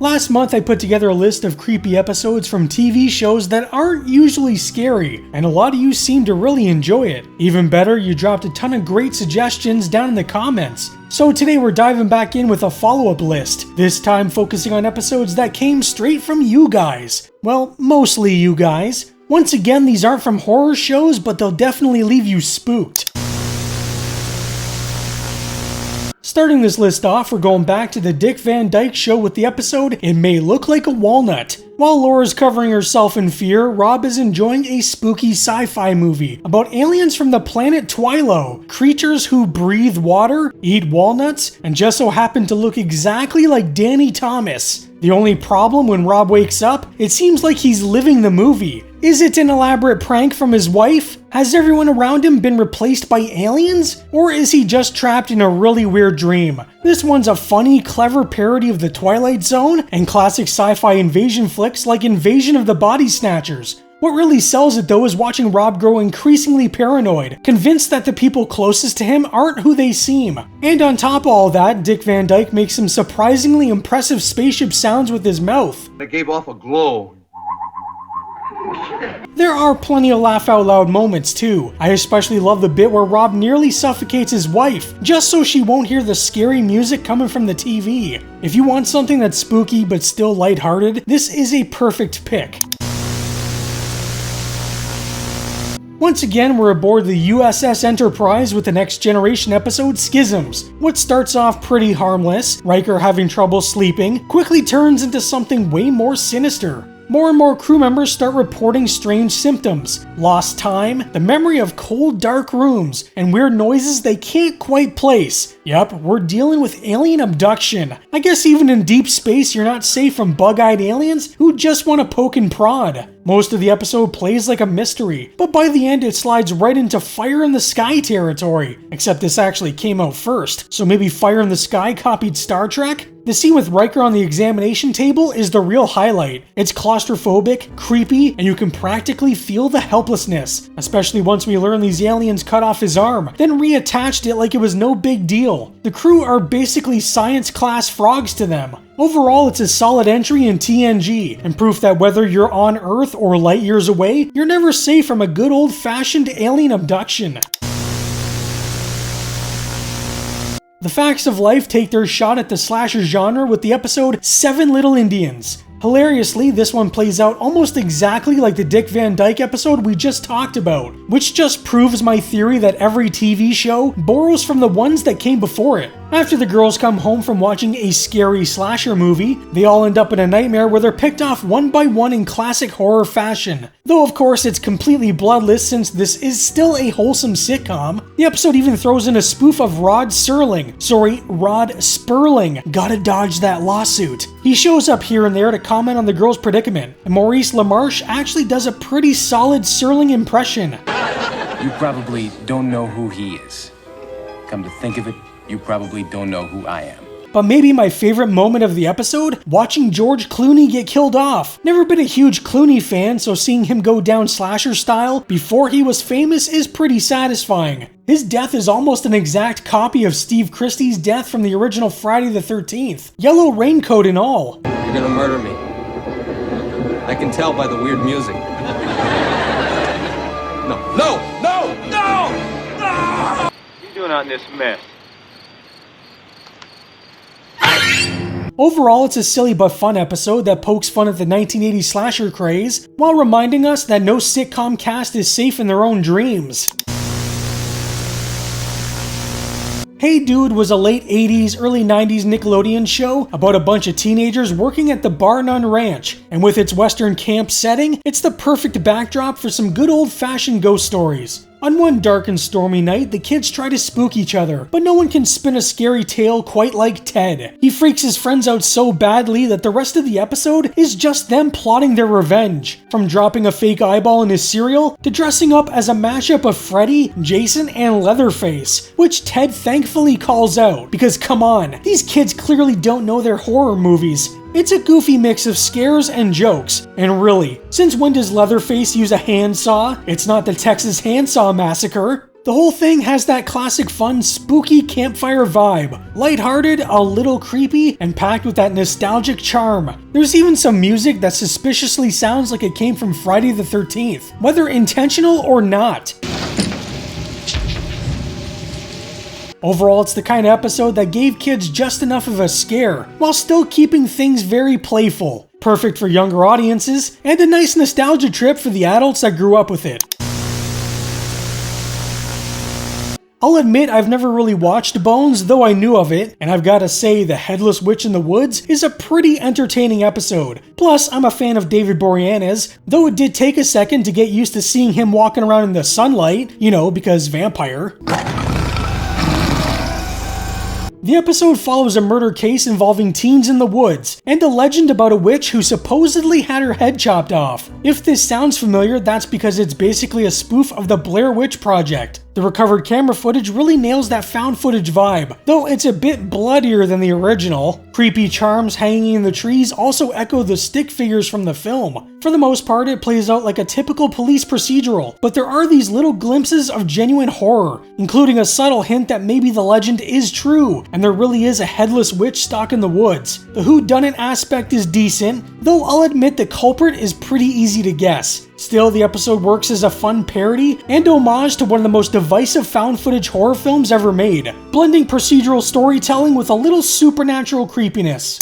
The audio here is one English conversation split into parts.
Last month I put together a list of creepy episodes from TV shows that aren't usually scary, and a lot of you seem to really enjoy it. Even better, you dropped a ton of great suggestions down in the comments. So today we're diving back in with a follow-up list, this time focusing on episodes that came straight from you guys. Well, mostly you guys. Once again, these aren't from horror shows, but they'll definitely leave you spooked. Starting this list off, we're going back to the Dick Van Dyke Show with the episode It May Look Like a Walnut. While Laura's covering herself in fear, Rob is enjoying a spooky sci-fi movie about aliens from the planet Twilo, creatures who breathe water, eat walnuts, and just so happen to look exactly like Danny Thomas. The only problem when Rob wakes up, it seems like he's living the movie. Is it an elaborate prank from his wife? Has everyone around him been replaced by aliens? Or is he just trapped in a really weird dream? This one's a funny, clever parody of The Twilight Zone and classic sci-fi invasion flicks like Invasion of the Body Snatchers. What really sells it though is watching Rob grow increasingly paranoid, convinced that the people closest to him aren't who they seem. And on top of all that, Dick Van Dyke makes some surprisingly impressive spaceship sounds with his mouth. It gave off a glow. There are plenty of laugh out loud moments too. I especially love the bit where Rob nearly suffocates his wife, just so she won't hear the scary music coming from the TV. If you want something that's spooky but still lighthearted, this is a perfect pick. Once again, we're aboard the USS Enterprise with the Next Generation episode Schisms. What starts off pretty harmless, Riker having trouble sleeping, quickly turns into something way more sinister. More and more crew members start reporting strange symptoms, lost time, the memory of cold dark rooms, and weird noises they can't quite place. Yep, we're dealing with alien abduction. I guess even in deep space you're not safe from bug-eyed aliens who just want to poke and prod. Most of the episode plays like a mystery, but by the end it slides right into Fire in the Sky territory. Except this actually came out first, so maybe Fire in the Sky copied Star Trek? The scene with Riker on the examination table is the real highlight. It's claustrophobic, creepy, and you can practically feel the helplessness, especially once we learn these aliens cut off his arm, then reattached it like it was no big deal. The crew are basically science class frogs to them. Overall, it's a solid entry in TNG, and proof that whether you're on Earth or light years away, you're never safe from a good old-fashioned alien abduction. The Facts of Life take their shot at the slasher genre with the episode 7 Little Indians. Hilariously, this one plays out almost exactly like the Dick Van Dyke episode we just talked about, which just proves my theory that every TV show borrows from the ones that came before it. After the girls come home from watching a scary slasher movie, they all end up in a nightmare where they're picked off one by one in classic horror fashion. Though of course it's completely bloodless since this is still a wholesome sitcom. The episode even throws in a spoof of Rod Sperling. Gotta dodge that lawsuit. He shows up here and there to comment on the girls' predicament, and Maurice LaMarche actually does a pretty solid Sperling impression. You probably don't know who he is. Come to think of it, you probably don't know who I am. But maybe my favorite moment of the episode? Watching George Clooney get killed off. Never been a huge Clooney fan, so seeing him go down slasher style before he was famous is pretty satisfying. His death is almost an exact copy of Steve Christie's death from the original Friday the 13th. Yellow raincoat and all. You're gonna murder me. I can tell by the weird music. No! What are you doing on this mess? Overall, it's a silly but fun episode that pokes fun at the 1980s slasher craze, while reminding us that no sitcom cast is safe in their own dreams. Hey Dude was a late 80s, early 90s Nickelodeon show about a bunch of teenagers working at the Bar None Ranch, and with its western camp setting, it's the perfect backdrop for some good old-fashioned ghost stories. On one dark and stormy night, the kids try to spook each other, but no one can spin a scary tale quite like Ted. He freaks his friends out so badly that the rest of the episode is just them plotting their revenge. From dropping a fake eyeball in his cereal, to dressing up as a mashup of Freddy, Jason, and Leatherface, which Ted thankfully calls out, because come on, these kids clearly don't know their horror movies. It's a goofy mix of scares and jokes, and really, since when does Leatherface use a handsaw? It's not the Texas Handsaw Massacre. The whole thing has that classic fun, spooky campfire vibe. Lighthearted, a little creepy, and packed with that nostalgic charm. There's even some music that suspiciously sounds like it came from Friday the 13th, whether intentional or not. Overall, it's the kind of episode that gave kids just enough of a scare, while still keeping things very playful. Perfect for younger audiences, and a nice nostalgia trip for the adults that grew up with it. I'll admit I've never really watched Bones, though I knew of it, and I've gotta say The Headless Witch in the Woods is a pretty entertaining episode. Plus, I'm a fan of David Boreanaz, though it did take a second to get used to seeing him walking around in the sunlight, because vampire. The episode follows a murder case involving teens in the woods, and a legend about a witch who supposedly had her head chopped off. If this sounds familiar, that's because it's basically a spoof of the Blair Witch Project. The recovered camera footage really nails that found footage vibe, though it's a bit bloodier than the original. Creepy charms hanging in the trees also echo the stick figures from the film. For the most part, it plays out like a typical police procedural, but there are these little glimpses of genuine horror, including a subtle hint that maybe the legend is true, and there really is a headless witch stalking the woods. The whodunit aspect is decent, though I'll admit the culprit is pretty easy to guess. Still, the episode works as a fun parody and homage to one of the most divisive found footage horror films ever made, blending procedural storytelling with a little supernatural creepiness.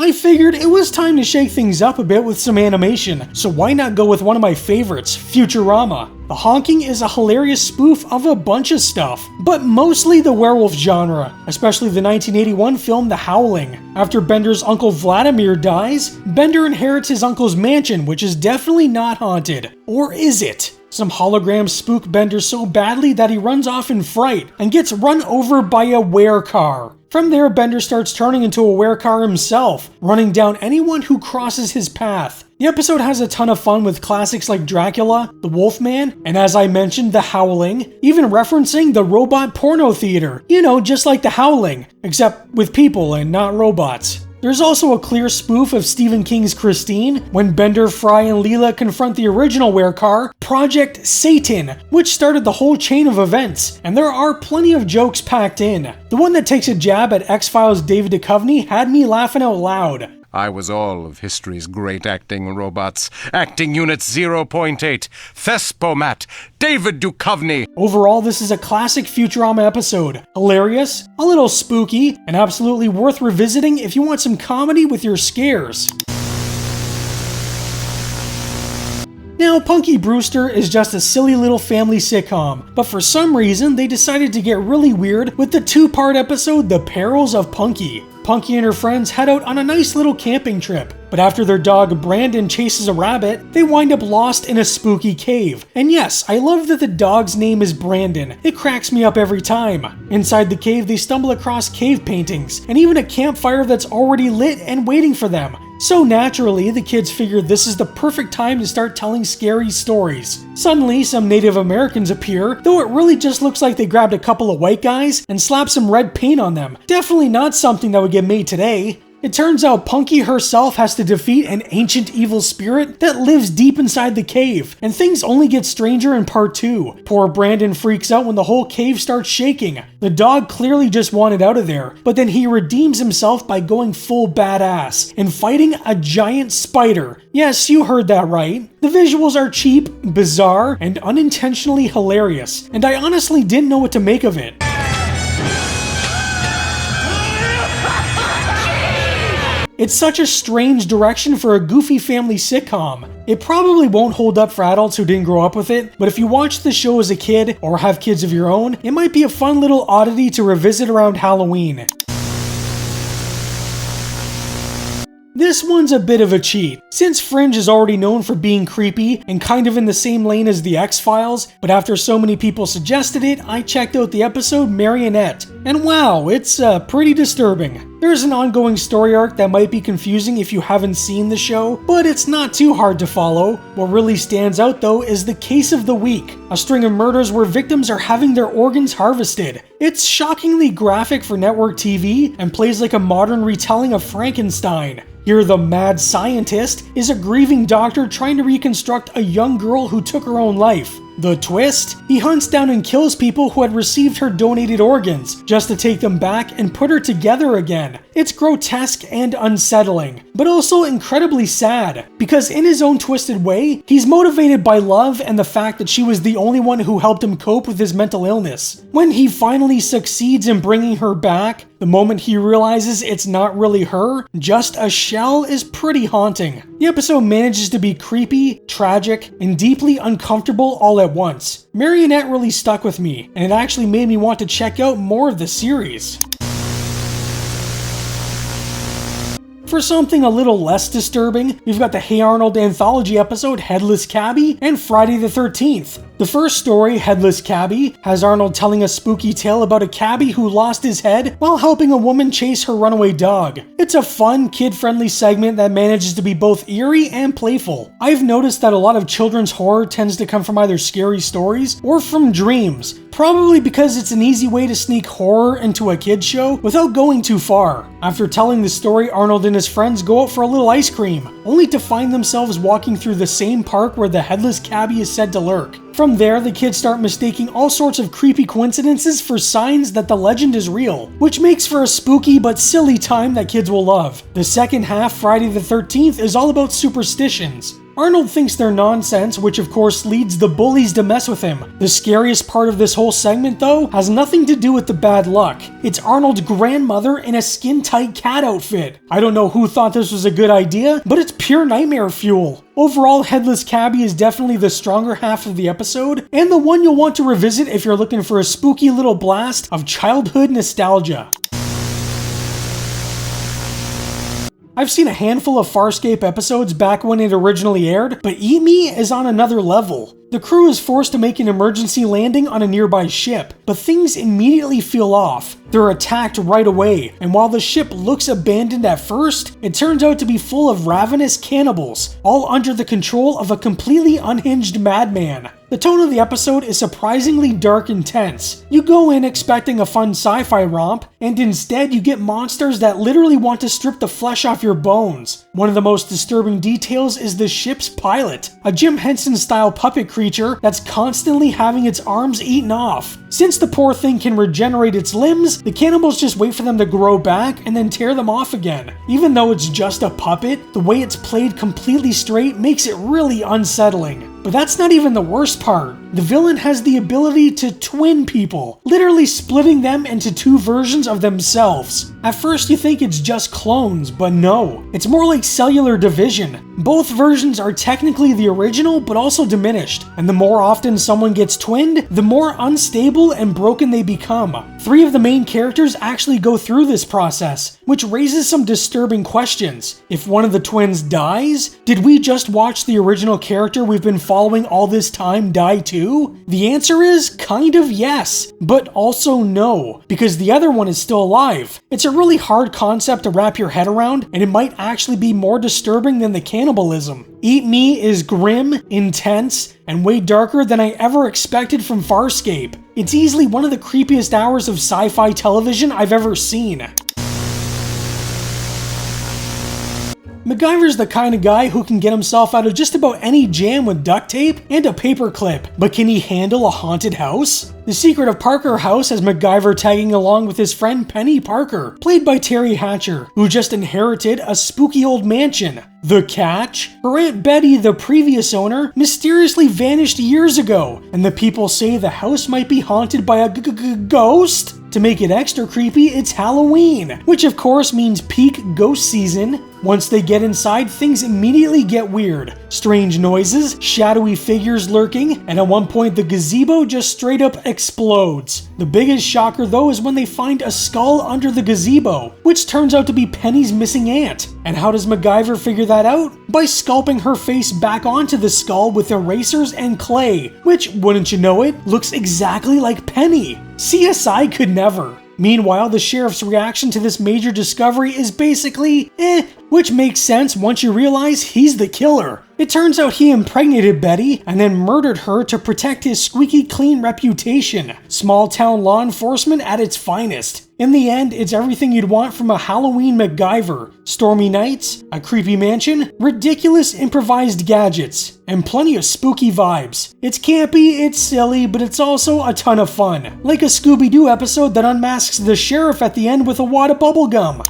I figured it was time to shake things up a bit with some animation, so why not go with one of my favorites, Futurama? The honking is a hilarious spoof of a bunch of stuff, but mostly the werewolf genre, especially the 1981 film The Howling. After Bender's uncle Vladimir dies, Bender inherits his uncle's mansion, which is definitely not haunted. Or is it? Some holograms spook Bender so badly that he runs off in fright and gets run over by a werecar. From there, Bender starts turning into a werecar himself, running down anyone who crosses his path. The episode has a ton of fun with classics like Dracula, The Wolfman, and as I mentioned, The Howling, even referencing the robot porno theater. Just like The Howling, except with people and not robots. There's also a clear spoof of Stephen King's Christine, when Bender, Fry, and Leela confront the original werecar, Project Satan, which started the whole chain of events, and there are plenty of jokes packed in. The one that takes a jab at X-Files' David Duchovny had me laughing out loud. I was all of history's great acting robots. Acting Unit 0.8, Thespomat, David Duchovny. Overall, this is a classic Futurama episode. Hilarious, a little spooky, and absolutely worth revisiting if you want some comedy with your scares. Now, Punky Brewster is just a silly little family sitcom, but for some reason they decided to get really weird with the two-part episode The Perils of Punky. Punky and her friends head out on a nice little camping trip, but after their dog Brandon chases a rabbit, they wind up lost in a spooky cave. And yes, I love that the dog's name is Brandon. It cracks me up every time. Inside the cave, they stumble across cave paintings, and even a campfire that's already lit and waiting for them. So naturally, the kids figure this is the perfect time to start telling scary stories. Suddenly, some Native Americans appear, though it really just looks like they grabbed a couple of white guys and slapped some red paint on them. Definitely not something that would get made today. It turns out Punky herself has to defeat an ancient evil spirit that lives deep inside the cave, and things only get stranger in part 2. Poor Brandon freaks out when the whole cave starts shaking. The dog clearly just wanted out of there, but then he redeems himself by going full badass and fighting a giant spider. Yes, you heard that right. The visuals are cheap, bizarre, and unintentionally hilarious, and I honestly didn't know what to make of it. It's such a strange direction for a goofy family sitcom. It probably won't hold up for adults who didn't grow up with it, but if you watched the show as a kid or have kids of your own, it might be a fun little oddity to revisit around Halloween. This one's a bit of a cheat, since Fringe is already known for being creepy and kind of in the same lane as the X-Files, but after so many people suggested it, I checked out the episode Marionette, and wow, it's pretty disturbing. There's an ongoing story arc that might be confusing if you haven't seen the show, but it's not too hard to follow. What really stands out though is the case of the week, a string of murders where victims are having their organs harvested. It's shockingly graphic for network TV and plays like a modern retelling of Frankenstein. Here, the mad scientist is a grieving doctor trying to reconstruct a young girl who took her own life. The twist? He hunts down and kills people who had received her donated organs, just to take them back and put her together again. It's grotesque and unsettling, but also incredibly sad, because in his own twisted way, he's motivated by love and the fact that she was the only one who helped him cope with his mental illness. When he finally succeeds in bringing her back, the moment he realizes it's not really her, just a shell, is pretty haunting. The episode manages to be creepy, tragic, and deeply uncomfortable all at once. Marionette really stuck with me, and it actually made me want to check out more of the series. For something a little less disturbing, we've got the Hey Arnold anthology episode Headless Cabby and Friday the 13th. The first story, Headless Cabby, has Arnold telling a spooky tale about a cabbie who lost his head while helping a woman chase her runaway dog. It's a fun, kid-friendly segment that manages to be both eerie and playful. I've noticed that a lot of children's horror tends to come from either scary stories or from dreams, probably because it's an easy way to sneak horror into a kid's show without going too far. After telling the story, Arnold and his friends go out for a little ice cream, only to find themselves walking through the same park where the headless cabbie is said to lurk. From there, the kids start mistaking all sorts of creepy coincidences for signs that the legend is real, which makes for a spooky but silly time that kids will love. The second half, Friday the 13th, is all about superstitions. Arnold thinks they're nonsense, which of course leads the bullies to mess with him. The scariest part of this whole segment, though, has nothing to do with the bad luck. It's Arnold's grandmother in a skin-tight cat outfit. I don't know who thought this was a good idea, but it's pure nightmare fuel. Overall, Headless Cabby is definitely the stronger half of the episode, and the one you'll want to revisit if you're looking for a spooky little blast of childhood nostalgia. I've seen a handful of Farscape episodes back when it originally aired, but Eat Me is on another level. The crew is forced to make an emergency landing on a nearby ship, but things immediately feel off. They're attacked right away, and while the ship looks abandoned at first, it turns out to be full of ravenous cannibals, all under the control of a completely unhinged madman. The tone of the episode is surprisingly dark and tense. You go in expecting a fun sci-fi romp, and instead you get monsters that literally want to strip the flesh off your bones. One of the most disturbing details is the ship's pilot, a Jim Henson-style puppet creature that's constantly having its arms eaten off. Since the poor thing can regenerate its limbs, the cannibals just wait for them to grow back and then tear them off again. Even though it's just a puppet, the way it's played completely straight makes it really unsettling. But that's not even the worst part. The villain has the ability to twin people, literally splitting them into two versions of themselves. At first you think it's just clones, but no, it's more like cellular division. Both versions are technically the original, but also diminished, and the more often someone gets twinned, the more unstable and broken they become. 3 of the main characters actually go through this process, which raises some disturbing questions. If one of the twins dies, did we just watch the original character we've been following all this time die too? The answer is kind of yes, but also no, because the other one is still alive. It's a really hard concept to wrap your head around, and it might actually be more disturbing than the cannibalism. Eat Me is grim, intense, and way darker than I ever expected from Farscape. It's easily one of the creepiest hours of sci-fi television I've ever seen. MacGyver's the kind of guy who can get himself out of just about any jam with duct tape and a paperclip, but can he handle a haunted house? The Secret of Parker House has MacGyver tagging along with his friend Penny Parker, played by Terry Hatcher, who just inherited a spooky old mansion. The catch? Her Aunt Betty, the previous owner, mysteriously vanished years ago, and the people say the house might be haunted by a ghost? To make it extra creepy, it's Halloween, which of course means peak ghost season. Once they get inside, things immediately get weird. Strange noises, shadowy figures lurking, and at one point the gazebo just straight up explodes. The biggest shocker though is when they find a skull under the gazebo, which turns out to be Penny's missing aunt. And how does MacGyver figure that out? By sculpting her face back onto the skull with erasers and clay, which, wouldn't you know it, looks exactly like Penny. CSI could never. Meanwhile, the sheriff's reaction to this major discovery is basically which makes sense once you realize he's the killer. It turns out he impregnated Betty and then murdered her to protect his squeaky clean reputation. Small town law enforcement at its finest. In the end, it's everything you'd want from a Halloween MacGyver. Stormy nights, a creepy mansion, ridiculous improvised gadgets, and plenty of spooky vibes. It's campy, it's silly, but it's also a ton of fun. Like a Scooby-Doo episode that unmasks the sheriff at the end with a wad of bubblegum.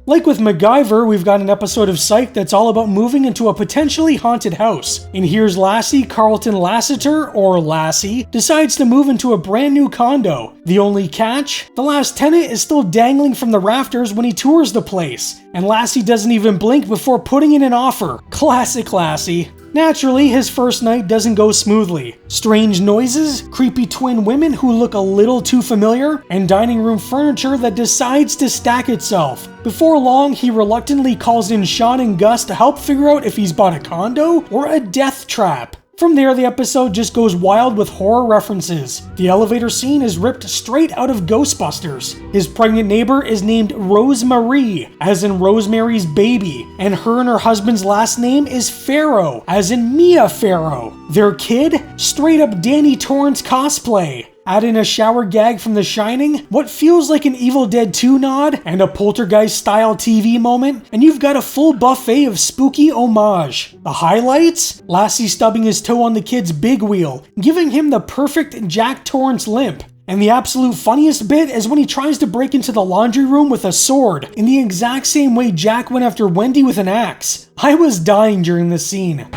Like with MacGyver, we've got an episode of Psych that's all about moving into a potentially haunted house. And here's Lassie Carlton Lassiter, or Lassie, decides to move into a brand new condo. The only catch? The last tenant is still dangling from the rafters when he tours the place. And Lassie doesn't even blink before putting in an offer. Classic Lassie. Naturally, his first night doesn't go smoothly. Strange noises, creepy twin women who look a little too familiar, and dining room furniture that decides to stack itself. Before long, he reluctantly calls in Sean and Gus to help figure out if he's bought a condo or a death trap. From there, the episode just goes wild with horror references. The elevator scene is ripped straight out of Ghostbusters. His pregnant neighbor is named Rosemarie, as in Rosemary's baby, and her husband's last name is Farrow, as in Mia Farrow. Their kid? Straight up Danny Torrance cosplay. Add in a shower gag from The Shining, what feels like an Evil Dead 2 nod, and a Poltergeist-style TV moment, and you've got a full buffet of spooky homage. The highlights? Lassie stubbing his toe on the kid's big wheel, giving him the perfect Jack Torrance limp. And the absolute funniest bit is when he tries to break into the laundry room with a sword, in the exact same way Jack went after Wendy with an axe. I was dying during this scene.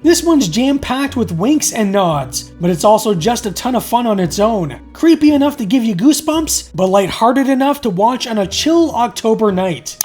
This one's jam-packed with winks and nods, but it's also just a ton of fun on its own. Creepy enough to give you goosebumps, but lighthearted enough to watch on a chill October night.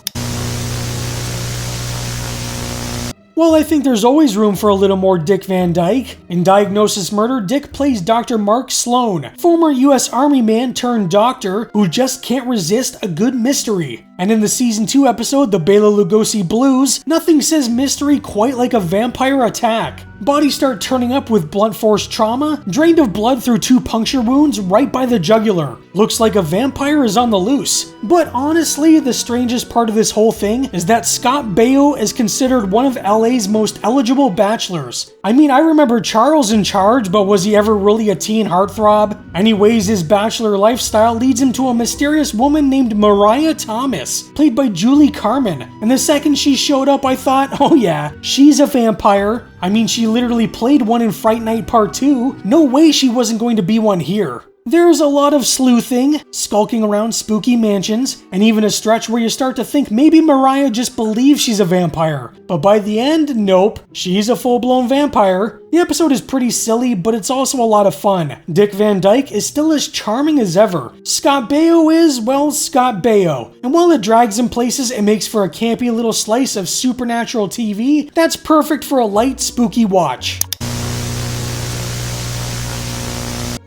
Well, I think there's always room for a little more Dick Van Dyke. In Diagnosis Murder, Dick plays Dr. Mark Sloan, former US Army man turned doctor who just can't resist a good mystery. And in the Season 2 episode, The Bela Lugosi Blues, nothing says mystery quite like a vampire attack. Bodies start turning up with blunt force trauma, drained of blood through 2 puncture wounds right by the jugular. Looks like a vampire is on the loose. But honestly, the strangest part of this whole thing is that Scott Baio is considered one of LA's most eligible bachelors. I mean, I remember Charles in Charge, but was he ever really a teen heartthrob? Anyways, his bachelor lifestyle leads him to a mysterious woman named Mariah Thomas, played by Julie Carmen. And the second she showed up, I thought, oh yeah, she's a vampire. I mean, she literally played one in Fright Night Part 2. No way she wasn't going to be one here. There's a lot of sleuthing, skulking around spooky mansions, and even a stretch where you start to think maybe Mariah just believes she's a vampire. But by the end, nope, she's a full-blown vampire. The episode is pretty silly, but it's also a lot of fun. Dick Van Dyke is still as charming as ever. Scott Baio is, well, Scott Baio. And while it drags in places and makes for a campy little slice of supernatural TV, that's perfect for a light, spooky watch.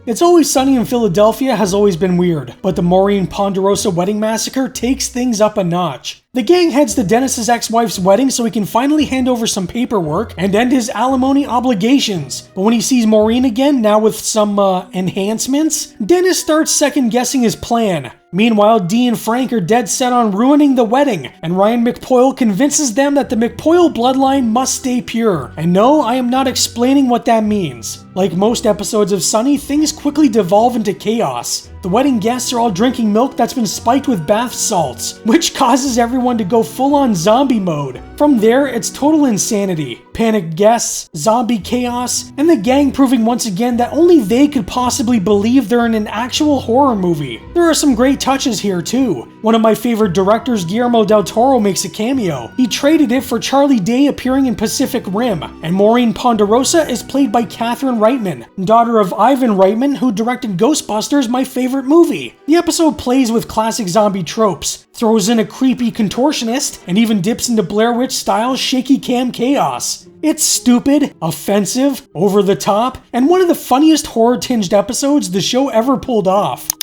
It's Always Sunny in Philadelphia has always been weird, but the Maureen Ponderosa wedding massacre takes things up a notch. The gang heads to Dennis's ex-wife's wedding so he can finally hand over some paperwork and end his alimony obligations. But when he sees Maureen again, now with some enhancements, Dennis starts second-guessing his plan. Meanwhile, Dee and Frank are dead set on ruining the wedding, and Ryan McPoyle convinces them that the McPoyle bloodline must stay pure. And no, I am not explaining what that means. Like most episodes of Sunny, things quickly devolve into chaos. The wedding guests are all drinking milk that's been spiked with bath salts, which causes everyone to go full-on zombie mode. From there, it's total insanity. Panicked guests, zombie chaos, and the gang proving once again that only they could possibly believe they're in an actual horror movie. There are some great touches here too. One of my favorite directors, Guillermo del Toro, makes a cameo. He traded it for Charlie Day appearing in Pacific Rim, and Maureen Ponderosa is played by Katherine Reitman, daughter of Ivan Reitman, who directed Ghostbusters, my favorite movie. The episode plays with classic zombie tropes, throws in a creepy contortionist, and even dips into Blair Witch style shaky cam chaos. It's stupid, offensive, over the top, and one of the funniest horror-tinged episodes the show ever pulled off.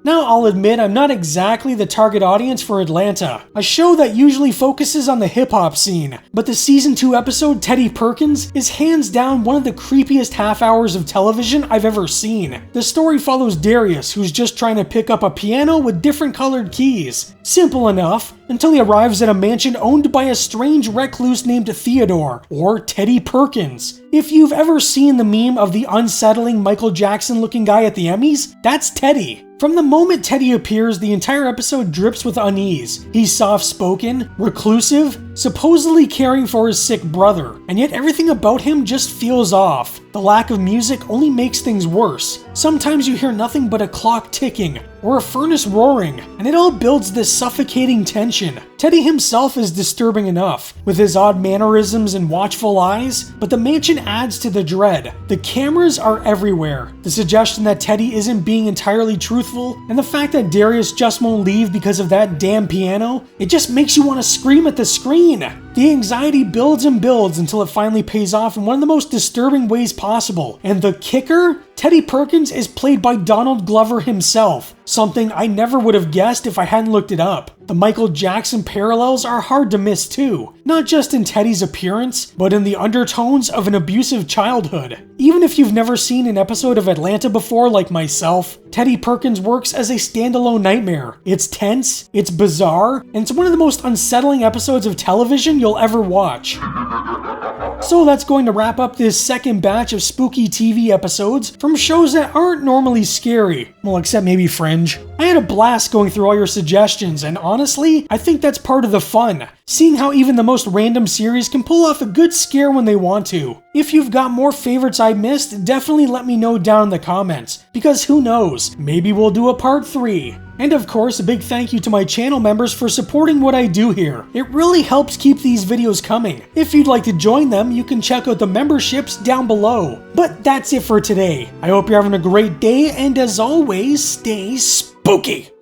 Now, Now, I'll admit I'm not exactly the target audience for Atlanta, a show that usually focuses on the hip-hop scene, but the season 2 episode Teddy Perkins is hands down one of the creepiest half hours of television I've ever seen. The story follows Darius, who's just trying to pick up a piano with different colored keys. Simple enough, until he arrives at a mansion owned by a strange recluse named Theodore, or Teddy Perkins. If you've ever seen the meme of the unsettling Michael Jackson looking guy at the Emmys, that's Teddy. From the moment Teddy appears, the entire episode drips with unease. He's soft-spoken, reclusive, supposedly caring for his sick brother, and yet everything about him just feels off. The lack of music only makes things worse. Sometimes you hear nothing but a clock ticking, or a furnace roaring, and it all builds this suffocating tension. Teddy himself is disturbing enough, with his odd mannerisms and watchful eyes, but the mansion adds to the dread. The cameras are everywhere. The suggestion that Teddy isn't being entirely truthful, and the fact that Darius just won't leave because of that damn piano, it just makes you want to scream at the screen. The anxiety builds and builds until it finally pays off in one of the most disturbing ways possible. And the kicker? Teddy Perkins is played by Donald Glover himself, something I never would have guessed if I hadn't looked it up. The Michael Jackson parallels are hard to miss too, not just in Teddy's appearance, but in the undertones of an abusive childhood. Even if you've never seen an episode of Atlanta before like myself, Teddy Perkins works as a standalone nightmare. It's tense, it's bizarre, and it's one of the most unsettling episodes of television you'll ever watch. So that's going to wrap up this second batch of spooky TV episodes from shows that aren't normally scary. Well, except maybe Fringe. I had a blast going through all your suggestions, and honestly, I think that's part of the fun. Seeing how even the most random series can pull off a good scare when they want to. If you've got more favorites I missed, definitely let me know down in the comments, because who knows, maybe we'll do a part 3. And of course, a big thank you to my channel members for supporting what I do here. It really helps keep these videos coming. If you'd like to join them, you can check out the memberships down below. But that's it for today. I hope you're having a great day, and as always, stay spooky!